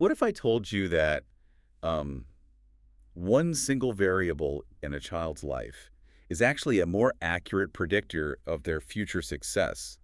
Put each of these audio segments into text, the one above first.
What if I told you that um, one single variable in a child's life is actually a more accurate predictor of their future success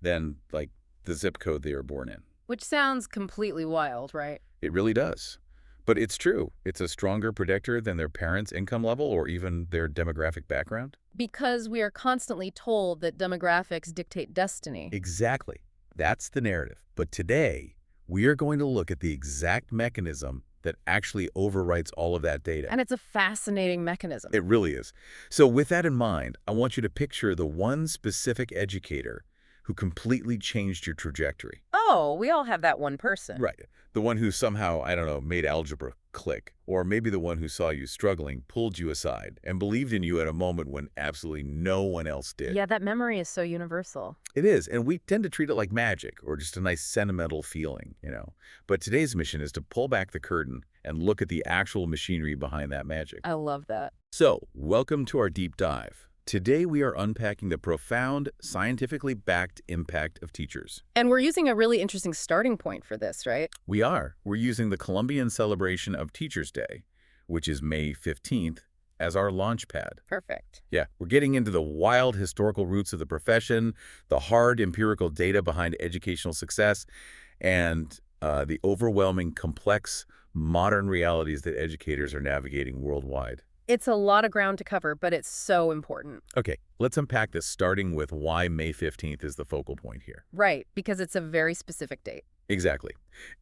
than, like, the zip code they were born in? Which sounds completely wild, right? It really does. But it's true. It's a stronger predictor than their parents' income level or even their demographic background. Because we are constantly told that demographics dictate destiny. Exactly. That's the narrative. But today, we are going to look at the exact mechanism that actually overwrites all of that data. And it's a fascinating mechanism. It really is. So with that in mind, I want you to picture the one specific educator who completely changed your trajectory. Oh, we all have that one person. Right. The one who somehow, I don't know, made algebra click. Or maybe the one who saw you struggling, pulled you aside, and believed in you at a moment when absolutely no one else did. Yeah, that memory is so universal. It is, and we tend to treat it like magic or just a nice sentimental feeling. But today's mission is to pull back the curtain and look at the actual machinery behind that magic. I love that. So, welcome to our deep dive. Today we are unpacking the profound, scientifically backed impact of teachers. And we're using a really interesting starting point for this, right? We are. We're using the Colombian celebration of Teachers' Day, which is May 15th, as our launch pad. Perfect. Yeah, we're getting into the wild historical roots of the profession, the hard empirical data behind educational success, and the overwhelming, complex, modern realities that educators are navigating worldwide. It's a lot of ground to cover, but it's so important. Okay, let's unpack this, starting with why May 15th is the focal point here. Right, because it's a very specific date. Exactly.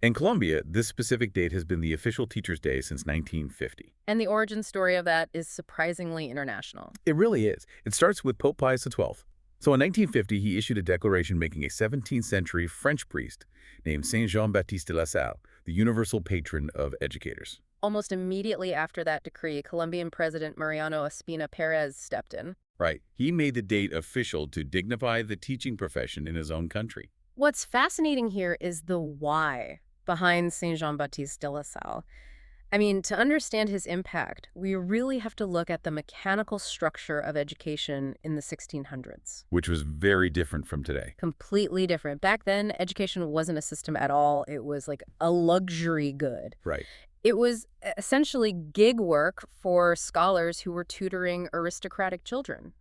In Colombia, this specific date has been the official Teachers' Day since 1950. And the origin story of that is surprisingly international. It really is. It starts with Pope Pius XII. So in 1950, he issued a declaration making a 17th century French priest named Saint Jean-Baptiste de la Salle the universal patron of educators. Almost immediately after that decree, Colombian President Mariano Ospina Perez stepped in. Right. He made the date official to dignify the teaching profession in his own country. What's fascinating here is the why behind Saint Jean-Baptiste de la Salle. I mean, to understand his impact, we really have to look at the mechanical structure of education in the 1600s. Which was very different from today. Completely different. Back then, education wasn't a system at all. It was like a luxury good. Right. It was essentially gig work for scholars who were tutoring aristocratic children.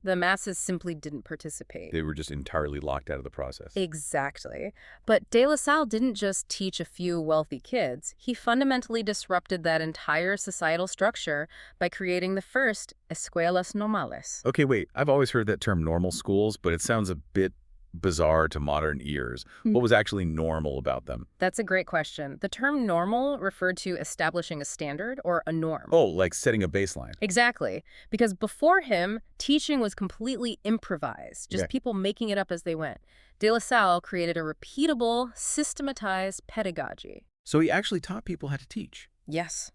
The masses simply didn't participate. They were just entirely locked out of the process. Exactly. But De La Salle didn't just teach a few wealthy kids. He fundamentally disrupted that entire societal structure by creating the first escuelas normales. Okay, wait. I've always heard that term normal schools, but it sounds a bit bizarre to modern ears. What was actually normal about them? That's a great question. The term normal referred to establishing a standard or a norm. Oh, like setting a baseline. Exactly. Because before him, teaching was completely improvised, just Okay. people making it up as they went. De La Salle created a repeatable, systematized pedagogy. So he actually taught people how to teach. Yes.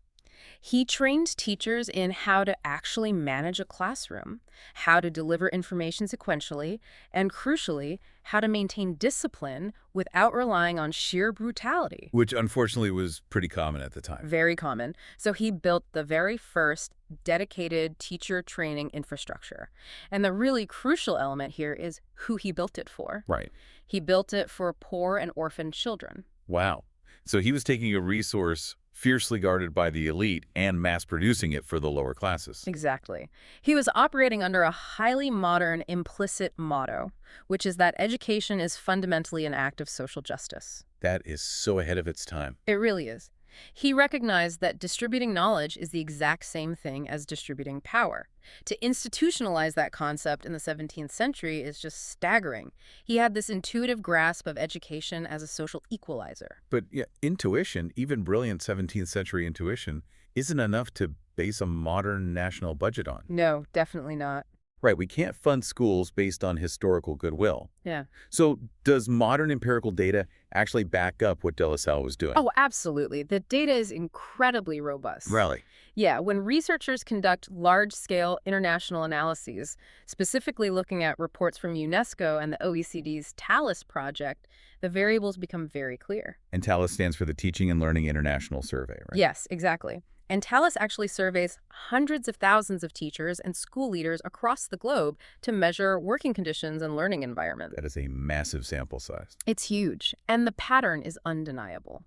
He trained teachers in how to actually manage a classroom, how to deliver information sequentially, and crucially, how to maintain discipline without relying on sheer brutality. Which unfortunately was pretty common at the time. Very common. So he built the very first dedicated teacher training infrastructure. And the really crucial element here is who he built it for. Right. He built it for poor and orphaned children. Wow. So he was taking a resource fiercely guarded by the elite and mass-producing it for the lower classes. Exactly. He was operating under a highly modern implicit motto, which is that education is fundamentally an act of social justice. That is so ahead of its time. It really is. He recognized that distributing knowledge is the exact same thing as distributing power. To institutionalize that concept in the 17th century is just staggering. He had this intuitive grasp of education as a social equalizer. But yeah, intuition, even brilliant 17th century intuition, isn't enough to base a modern national budget on. No, definitely not. Right, we can't fund schools based on historical goodwill. Yeah. So does modern empirical data actually back up what De La Salle was doing? Oh, absolutely. The data is incredibly robust. Really? Yeah, when researchers conduct large-scale international analyses, specifically looking at reports from UNESCO and the OECD's TALIS project, the variables become very clear. And TALIS stands for the Teaching and Learning International Survey, right? Yes, exactly. And TALIS actually surveys hundreds of thousands of teachers and school leaders across the globe to measure working conditions and learning environment. That is a massive sample size. It's huge, and the pattern is undeniable.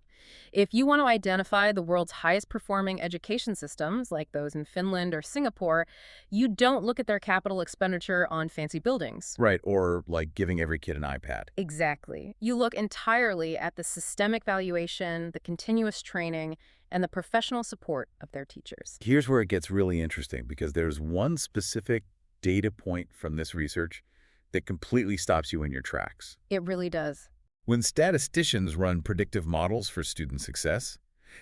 If you want to identify the world's highest performing education systems, like those in Finland or Singapore, you don't look at their capital expenditure on fancy buildings. Right, or like giving every kid an iPad. Exactly. You look entirely at the systemic valuation, the continuous training, and the professional support of their teachers. Here's where it gets really interesting, because there's one specific data point from this research that completely stops you in your tracks. It really does. When statisticians run predictive models for student success,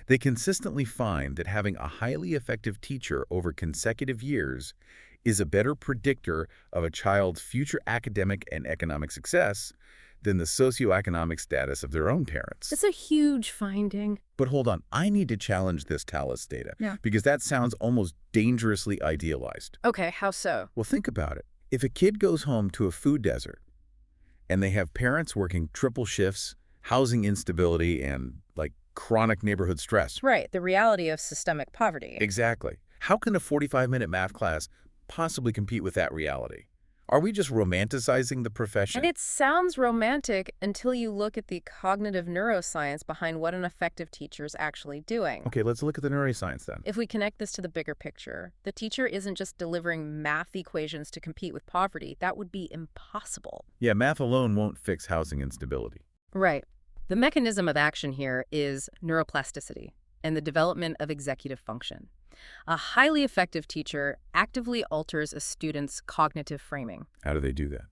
they consistently find that having a highly effective teacher over consecutive years is a better predictor of a child's future academic and economic success than the socioeconomic status of their own parents. It's a huge finding. But hold on, I need to challenge this TALIS data, because that sounds almost dangerously idealized. Okay, how so? Well, think about it. If a kid goes home to a food desert and they have parents working triple shifts, housing instability, and like chronic neighborhood stress. Right, the reality of systemic poverty. Exactly. How can a 45-minute math class possibly compete with that reality? Are we just romanticizing the profession? And it sounds romantic until you look at the cognitive neuroscience behind what an effective teacher is actually doing. Okay, let's look at the neuroscience then. If we connect this to the bigger picture, the teacher isn't just delivering math equations to compete with poverty. That would be impossible. Yeah, math alone won't fix housing instability. Right. The mechanism of action here is neuroplasticity and the development of executive function. A highly effective teacher actively alters a student's cognitive framing. How do they do that?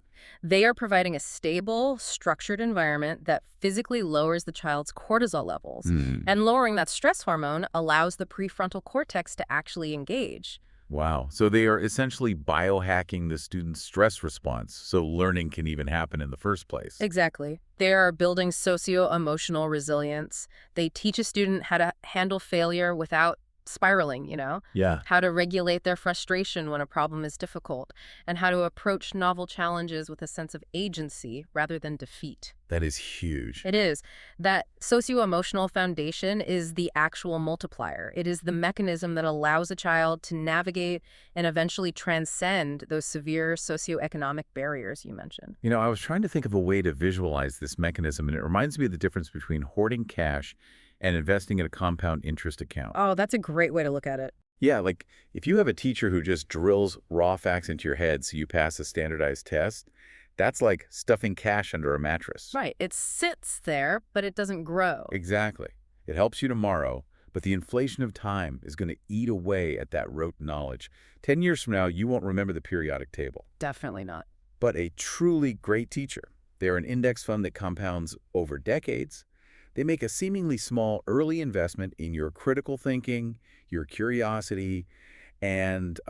They are providing a stable, structured environment that physically lowers the child's cortisol levels. And lowering that stress hormone allows the prefrontal cortex to actually engage. Wow. So they are essentially biohacking the student's stress response so learning can even happen in the first place. Exactly. They are building socio-emotional resilience. They teach a student how to handle failure without spiraling, Yeah. how to regulate their frustration when a problem is difficult, and how to approach novel challenges with a sense of agency rather than defeat. That is huge. It is. That socio-emotional foundation is the actual multiplier. It is the mechanism that allows a child to navigate and eventually transcend those severe socioeconomic barriers you mentioned. I was trying to think of a way to visualize this mechanism, and it reminds me of the difference between hoarding cash and investing in a compound interest account. Oh, that's a great way to look at it. Yeah, like if you have a teacher who just drills raw facts into your head so you pass a standardized test, that's like stuffing cash under a mattress. Right. It sits there, but it doesn't grow. Exactly. It helps you tomorrow, but the inflation of time is going to eat away at that rote knowledge. 10 years from now, you won't remember the periodic table. Definitely not. But a truly great teacher, they're an index fund that compounds over decades. They make a seemingly small early investment in your critical thinking, your curiosity, and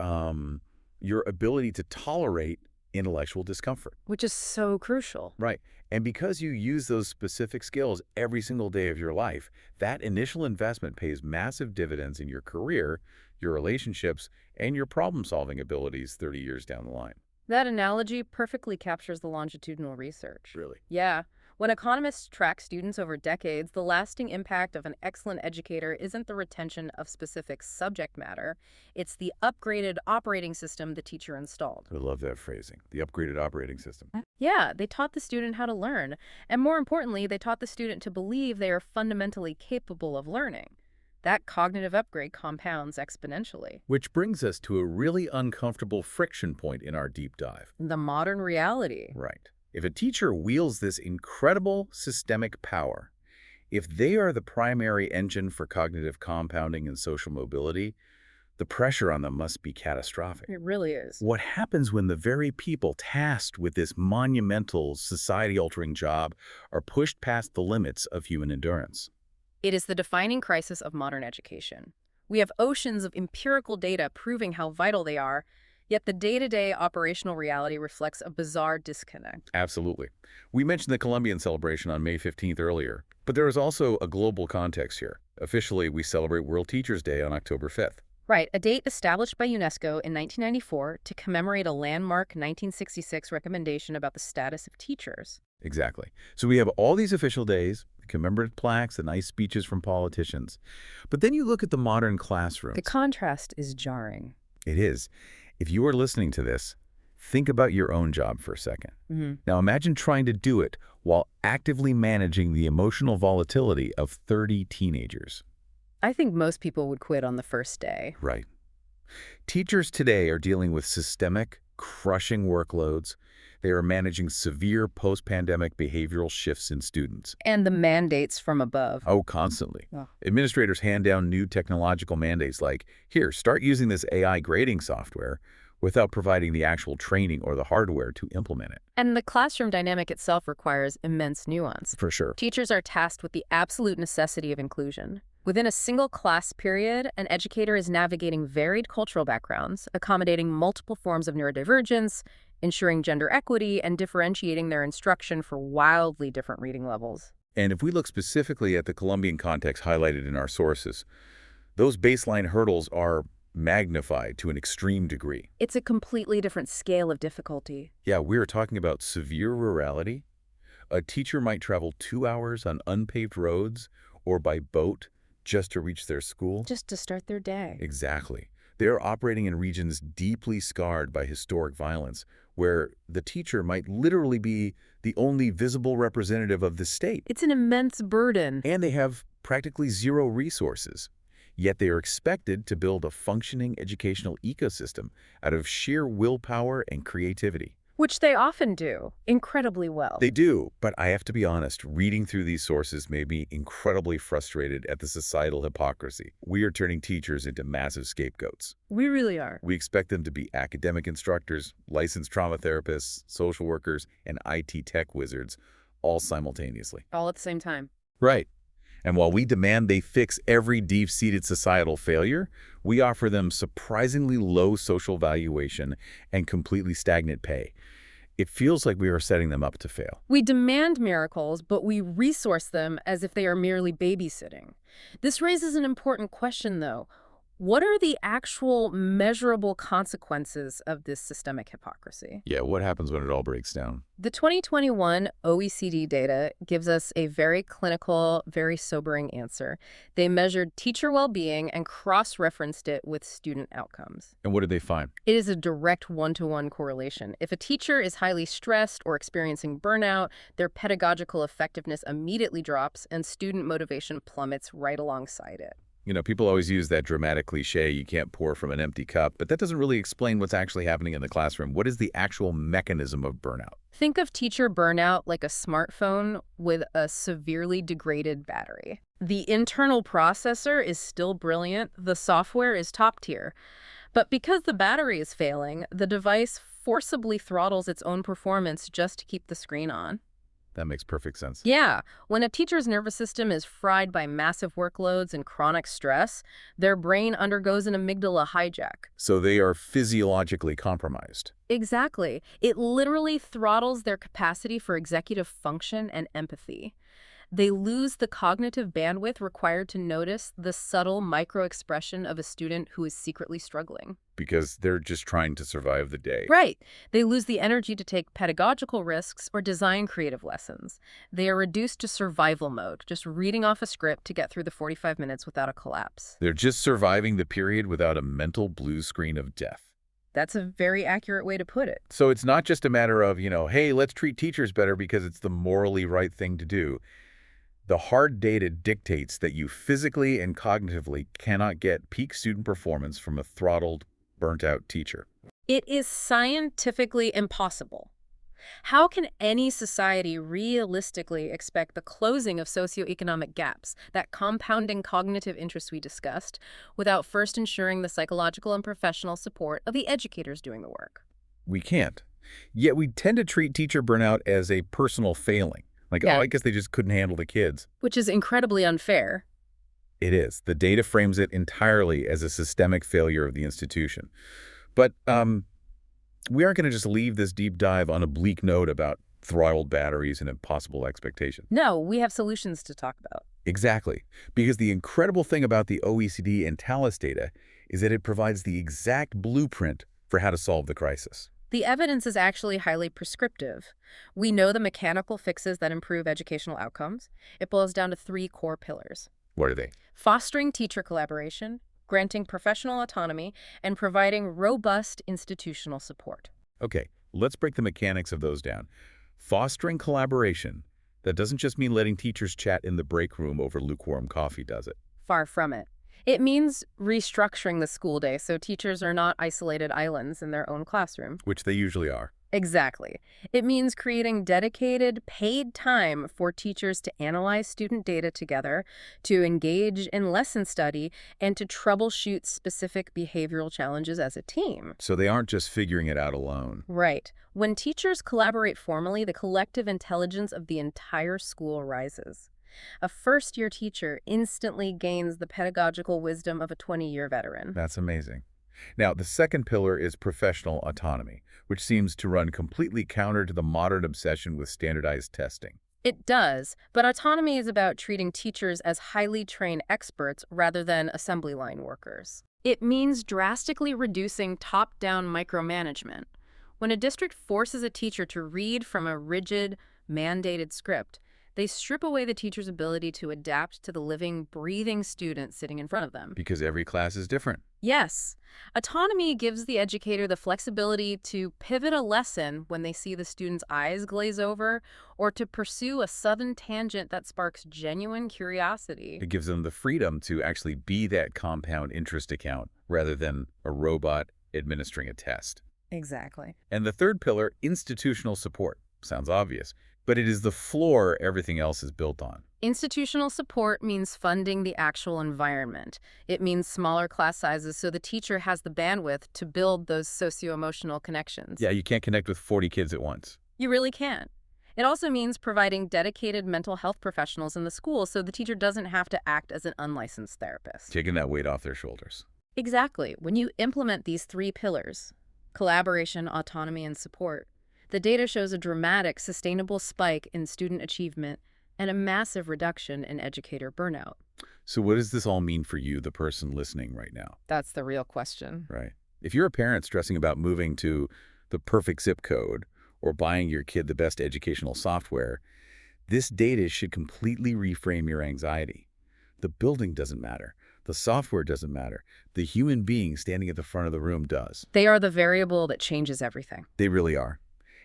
your ability to tolerate intellectual discomfort. Which is so crucial. Right. And because you use those specific skills every single day of your life, that initial investment pays massive dividends in your career, your relationships, and your problem-solving abilities 30 years down the line. That analogy perfectly captures the longitudinal research. Really? Yeah. When economists track students over decades, the lasting impact of an excellent educator isn't the retention of specific subject matter. It's the upgraded operating system the teacher installed. I love that phrasing, the upgraded operating system. Yeah, they taught the student how to learn. And more importantly, they taught the student to believe they are fundamentally capable of learning. That cognitive upgrade compounds exponentially. Which brings us to a really uncomfortable friction point in our deep dive. The modern reality. Right. If a teacher wields this incredible systemic power, if they are the primary engine for cognitive compounding and social mobility, the pressure on them must be catastrophic. It really is. What happens when the very people tasked with this monumental, society-altering job are pushed past the limits of human endurance? It is the defining crisis of modern education. We have oceans of empirical data proving how vital they are, yet the day-to-day operational reality reflects a bizarre disconnect. Absolutely. We mentioned the Colombian celebration on May 15th earlier, but there is also a global context here. Officially, we celebrate World Teachers' Day on October 5th. Right, a date established by UNESCO in 1994 to commemorate a landmark 1966 recommendation about the status of teachers. Exactly. So we have all these official days, the commemorative plaques, the nice speeches from politicians. But then you look at the modern classrooms. The contrast is jarring. It is. If you are listening to this, think about your own job for a second. Now imagine trying to do it while actively managing the emotional volatility of 30 teenagers. I think most people would quit on the first day. Right. Teachers today are dealing with systemic, crushing workloads. They are managing severe post-pandemic behavioral shifts in students. And the mandates from above. Oh, constantly. Oh. Administrators hand down new technological mandates like, here, start using this AI grading software, without providing the actual training or the hardware to implement it. And the classroom dynamic itself requires immense nuance. For sure. Teachers are tasked with the absolute necessity of inclusion. Within a single class period, an educator is navigating varied cultural backgrounds, accommodating multiple forms of neurodivergence, ensuring gender equity, and differentiating their instruction for wildly different reading levels. And if we look specifically at the Colombian context highlighted in our sources, those baseline hurdles are magnified to an extreme degree. It's a completely different scale of difficulty. Yeah, we're talking about severe rurality. A teacher might travel 2 hours on unpaved roads or by boat just to reach their school. Just to start their day. Exactly. They're operating in regions deeply scarred by historic violence, where the teacher might literally be the only visible representative of the state. It's an immense burden. And they have practically zero resources. Yet they are expected to build a functioning educational ecosystem out of sheer willpower and creativity. Which they often do, incredibly well. They do, but I have to be honest, reading through these sources made me incredibly frustrated at the societal hypocrisy. We are turning teachers into massive scapegoats. We really are. We expect them to be academic instructors, licensed trauma therapists, social workers, and IT tech wizards, all simultaneously. All at the same time. Right. And while we demand they fix every deep-seated societal failure, we offer them surprisingly low social valuation and completely stagnant pay. It feels like we are setting them up to fail. We demand miracles, but we resource them as if they are merely babysitting. This raises an important question, though. What are the actual measurable consequences of this systemic hypocrisy? Yeah, what happens when it all breaks down? The 2021 OECD data gives us a very clinical, very sobering answer. They measured teacher well-being and cross-referenced it with student outcomes. And what did they find? It is a direct one-to-one correlation. If a teacher is highly stressed or experiencing burnout, their pedagogical effectiveness immediately drops and student motivation plummets right alongside it. You know, people always use that dramatic cliche, you can't pour from an empty cup, but that doesn't really explain what's actually happening in the classroom. What is the actual mechanism of burnout? Think of teacher burnout like a smartphone with a severely degraded battery. The internal processor is still brilliant, the software is top tier. But because the battery is failing, the device forcibly throttles its own performance just to keep the screen on. That makes perfect sense. Yeah, when a teacher's nervous system is fried by massive workloads and chronic stress, their brain undergoes an amygdala hijack. So they are physiologically compromised. Exactly. It literally throttles their capacity for executive function and empathy. They lose the cognitive bandwidth required to notice the subtle micro-expression of a student who is secretly struggling. Because they're just trying to survive the day. Right. They lose the energy to take pedagogical risks or design creative lessons. They are reduced to survival mode, just reading off a script to get through the 45 minutes without a collapse. They're just surviving the period without a mental blue screen of death. That's a very accurate way to put it. So it's not just a matter of, hey, let's treat teachers better because it's the morally right thing to do. The hard data dictates that you physically and cognitively cannot get peak student performance from a throttled, burnt-out teacher. It is scientifically impossible. How can any society realistically expect the closing of socioeconomic gaps, that compounding cognitive interest we discussed, without first ensuring the psychological and professional support of the educators doing the work? We can't. Yet we tend to treat teacher burnout as a personal failing. Like, Yeah. oh, I guess they just couldn't handle the kids. Which is incredibly unfair. It is. The data frames it entirely as a systemic failure of the institution. But we aren't going to just leave this deep dive on a bleak note about throttled batteries and impossible expectations. No, we have solutions to talk about. Exactly. Because the incredible thing about the OECD and TALIS data is that it provides the exact blueprint for how to solve the crisis. The evidence is actually highly prescriptive. We know the mechanical fixes that improve educational outcomes. It boils down to 3 core pillars: What are they? fostering teacher collaboration, granting professional autonomy, and providing robust institutional support. Okay, let's break the mechanics of those down. Fostering collaboration. That doesn't just mean letting teachers chat in the break room over lukewarm coffee, does it? Far from it. It means restructuring the school day so teachers are not isolated islands in their own classroom. Which they usually are. Exactly. It means creating dedicated, paid time for teachers to analyze student data together, to engage in lesson study, and to troubleshoot specific behavioral challenges as a team. So they aren't just figuring it out alone. Right. When teachers collaborate formally, the collective intelligence of the entire school rises. A first-year teacher instantly gains the pedagogical wisdom of a 20-year veteran. That's amazing. Now, the second pillar is professional autonomy, which seems to run completely counter to the modern obsession with standardized testing. It does, but autonomy is about treating teachers as highly trained experts rather than assembly line workers. It means drastically reducing top-down micromanagement. When a district forces a teacher to read from a rigid, mandated script, they strip away the teacher's ability to adapt to the living, breathing student sitting in front of them. Because every class is different. Yes, autonomy gives the educator the flexibility to pivot a lesson when they see the student's eyes glaze over, or to pursue a sudden tangent that sparks genuine curiosity. It gives them the freedom to actually be that compound interest account rather than a robot administering a test. Exactly. And the third pillar, institutional support. Sounds obvious, but it is the floor everything else is built on. Institutional support means funding the actual environment. It means smaller class sizes so the teacher has the bandwidth to build those socio-emotional connections. Yeah, you can't connect with 40 kids at once. You really can't. It also means providing dedicated mental health professionals in the school so the teacher doesn't have to act as an unlicensed therapist. Taking that weight off their shoulders. Exactly. When you implement these three pillars, collaboration, autonomy, and support, the data shows a dramatic, sustainable spike in student achievement and a massive reduction in educator burnout. So what does this all mean for you, the person listening right now? That's the real question. Right. If you're a parent stressing about moving to the perfect zip code or buying your kid the best educational software, this data should completely reframe your anxiety. The building doesn't matter. The software doesn't matter. The human being standing at the front of the room does. They are the variable that changes everything. They really are.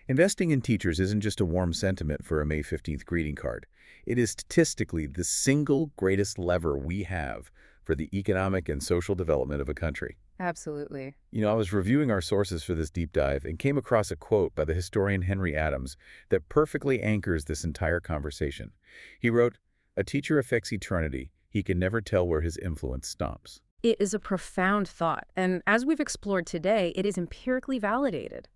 Investing in teachers isn't just a warm sentiment for a May 15th greeting card. It is statistically the single greatest lever we have for the economic and social development of a country. Absolutely. You know, I was reviewing our sources for this deep dive and came across a quote by the historian Henry Adams that perfectly anchors this entire conversation. He wrote, "A teacher affects eternity. He can never tell where his influence stops." It is a profound thought, and as we've explored today, it is empirically validated.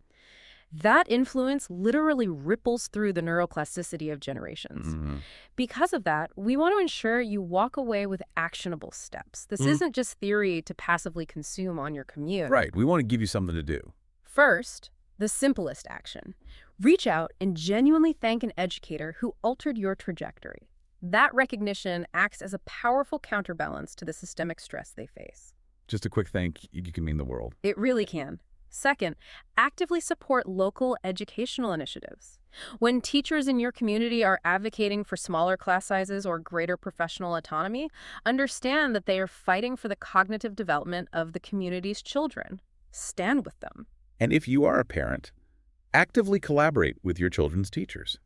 That influence literally ripples through the neuroplasticity of generations. Because of that, we want to ensure you walk away with actionable steps. This isn't just theory to passively consume on your commute. Right. We want to give you something to do. First, the simplest action. Reach out and genuinely thank an educator who altered your trajectory. That recognition acts as a powerful counterbalance to the systemic stress they face. Just a quick thank you can mean the world. It really can. Second, actively support local educational initiatives. When teachers in your community are advocating for smaller class sizes or greater professional autonomy, understand that they are fighting for the cognitive development of the community's children. Stand with them. And if you are a parent, actively collaborate with your children's teachers.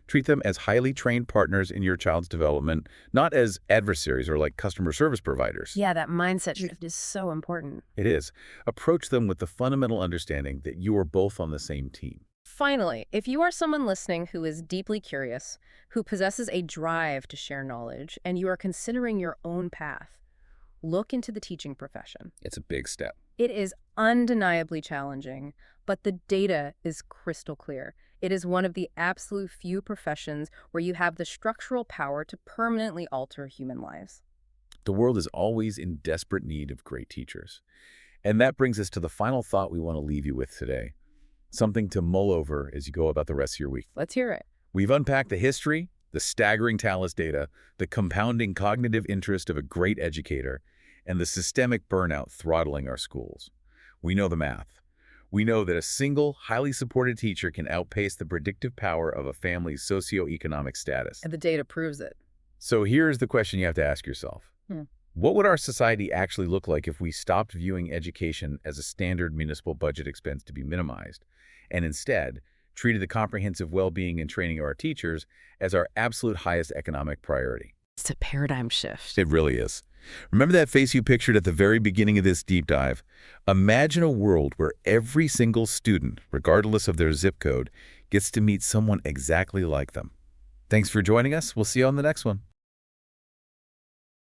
Treat them as highly trained partners in your child's development, not as adversaries or like customer service providers. Yeah, that mindset shift is so important. It is. Approach them with the fundamental understanding that you are both on the same team. Finally, if you are someone listening who is deeply curious, who possesses a drive to share knowledge, and you are considering your own path, look into the teaching profession. It's a big step. It is undeniably challenging, but the data is crystal clear. It is one of the absolute few professions where you have the structural power to permanently alter human lives. The world is always in desperate need of great teachers. And that brings us to the final thought we want to leave you with today. Something to mull over as you go about the rest of your week. Let's hear it. We've unpacked the history, the staggering TALIS data, the compounding cognitive interest of a great educator, and the systemic burnout throttling our schools. We know the math. We know that a single, highly supported teacher can outpace the predictive power of a family's socioeconomic status. And the data proves it. So here's the question you have to ask yourself. What would our society actually look like if we stopped viewing education as a standard municipal budget expense to be minimized, and instead treated the comprehensive well-being and training of our teachers as our absolute highest economic priority. It's a paradigm shift. It really is. Remember that face you pictured at the very beginning of this deep dive? Imagine a world where every single student, regardless of their zip code, gets to meet someone exactly like them. Thanks for joining us. We'll see you on the next one.